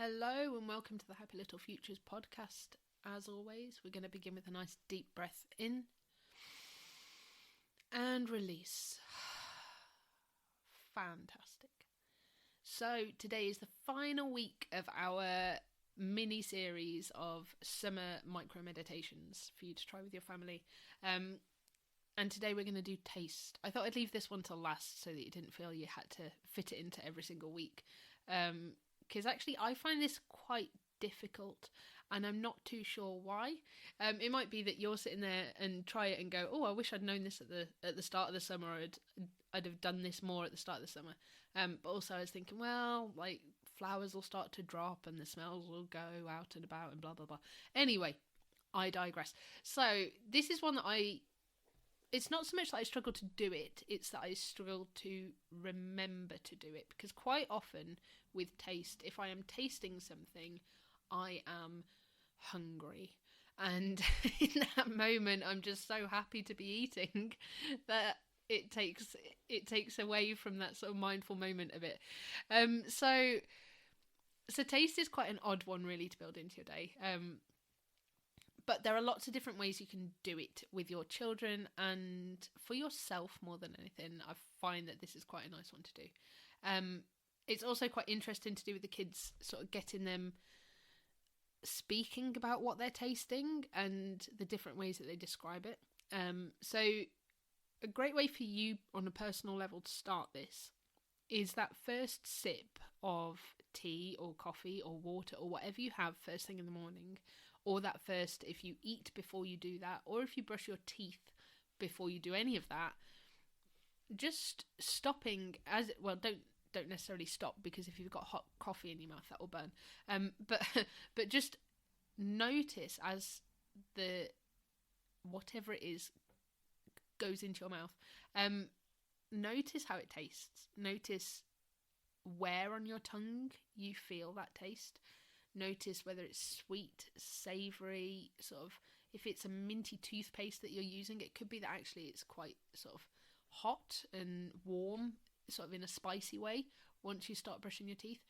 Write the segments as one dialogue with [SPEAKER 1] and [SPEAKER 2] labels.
[SPEAKER 1] Hello and welcome to the Happy Little Futures podcast. As always, we're going to begin with a nice deep breath in and release. Fantastic. So today is the final week of our mini series of summer micro meditations for you to try with your family. And today we're going to do taste. I thought I'd leave this one till last so that you didn't feel you had to fit it into every single week. Because actually I find this quite difficult and I'm not too sure why. It might be that you're sitting there and try it and go, oh, I wish I'd known this at the start of the summer, or I'd have done this more at the start of the summer. But also I was thinking, well, like flowers will start to drop and the smells will go out and about and blah, blah, blah. Anyway, I digress. So this is one that it's not so much that I struggle to do it, it's that I struggle to remember to do it. Because quite often with taste, if I am tasting something, I am hungry. And in that moment, I'm just so happy to be eating that it takes away from that sort of mindful moment a bit. So taste is quite an odd one really to build into your day. But there are lots of different ways you can do it with your children and for yourself more than anything. I find that this is quite a nice one to do. It's also quite interesting to do with the kids, sort of getting them speaking about what they're tasting and the different ways that they describe it. So a great way for you on a personal level to start this is that first sip of tea or coffee or water or whatever you have first thing in the morning, or that first, if you eat before you do that, or if you brush your teeth before you do any of that, just stopping don't necessarily stop, because if you've got hot coffee in your mouth, that will burn. But just notice as the whatever it is goes into your mouth. Notice how it tastes. Notice where on your tongue you feel that taste. Notice whether it's sweet, savoury, sort of, if it's a minty toothpaste that you're using, it could be that actually it's quite sort of hot and warm, sort of in a spicy way once you start brushing your teeth.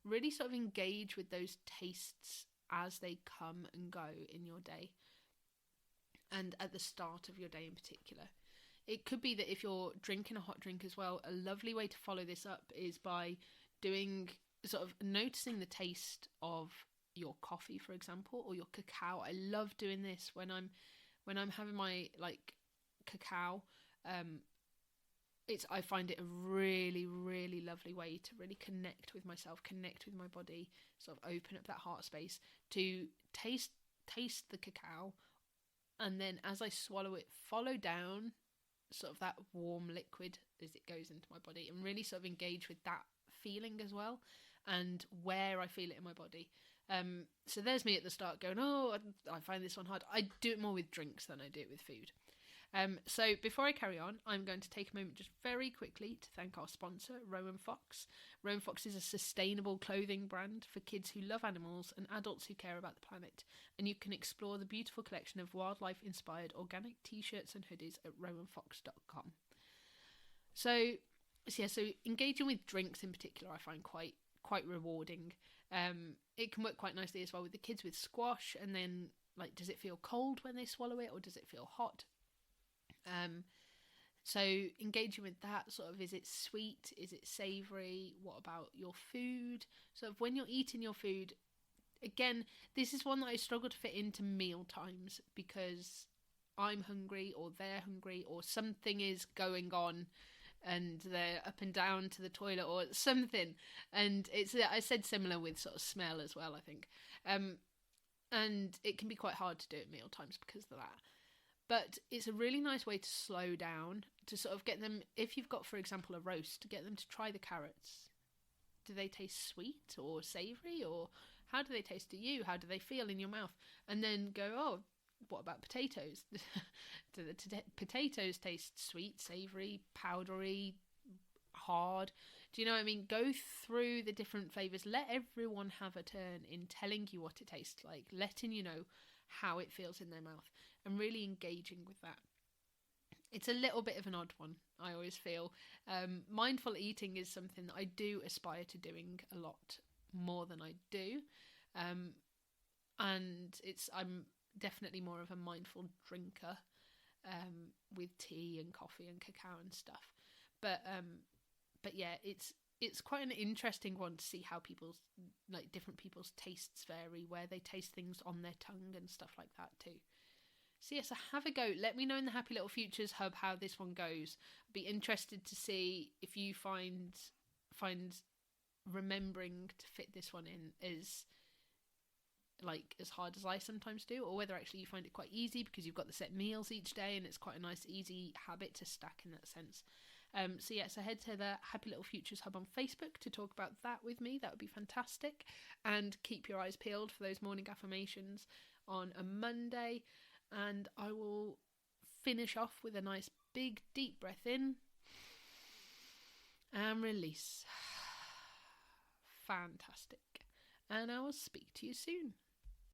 [SPEAKER 1] Really sort of engage with those tastes as they come and go in your day and at the start of your day in particular. It could be that if you're drinking a hot drink as well, a lovely way to follow this up is by doing sort of noticing the taste of your coffee, for example, or your cacao. I love doing this when I'm having my cacao. I find it a really, really lovely way to really connect with myself, connect with my body, sort of open up that heart space to taste the cacao, and then as I swallow it, follow down sort of that warm liquid as it goes into my body, and really sort of engage with that feeling as well and where I feel it in my body. So there's me at the start going, oh, I find this one hard. I do it more with drinks than I do it with food. So before I carry on, I'm going to take a moment just very quickly to thank our sponsor, Rowan Fox. Rowan Fox is a sustainable clothing brand for kids who love animals and adults who care about the planet. And you can explore the beautiful collection of wildlife-inspired organic t-shirts and hoodies at rowanfox.com. So engaging with drinks in particular, I find quite rewarding. It can work quite nicely as well with the kids with squash, and then does it feel cold when they swallow it, or does it feel hot? So engaging with that, sort of, is it sweet, is it savoury, what about your food? So when you're eating your food, again, this is one that I struggle to fit into meal times because I'm hungry or they're hungry or something is going on and they're up and down to the toilet or something. And I said similar with sort of smell as well, I think. And it can be quite hard to do at meal times because of that. But it's a really nice way to slow down, to sort of get them, if you've got, for example, a roast, to get them to try the carrots. Do they taste sweet or savoury, or how do they taste to you? How do they feel in your mouth? And then go, oh, what about potatoes? Do the potatoes taste sweet, savoury, powdery, hard? Do you know what I mean? Go through the different flavours. Let everyone have a turn in telling you what it tastes like, letting you know how it feels in their mouth, and really engaging with that. It's a little bit of an odd one, I always feel. Mindful eating is something that I do aspire to doing a lot more than I do. And I'm definitely more of a mindful drinker, with tea and coffee and cacao and stuff. But yeah, it's quite an interesting one to see how different people's tastes vary, where they taste things on their tongue and stuff like that too. So yes, have a go. Let me know in the Happy Little Futures Hub how this one goes. I'd be interested to see if you find remembering to fit this one in is as hard as I sometimes do, or whether actually you find it quite easy because you've got the set meals each day and it's quite a nice easy habit to stack in that sense. So head to the Happy Little Futures Hub on Facebook to talk about that with me. That would be fantastic. And keep your eyes peeled for those morning affirmations on a Monday. And I will finish off with a nice big deep breath in and release. Fantastic. And I will speak to you soon.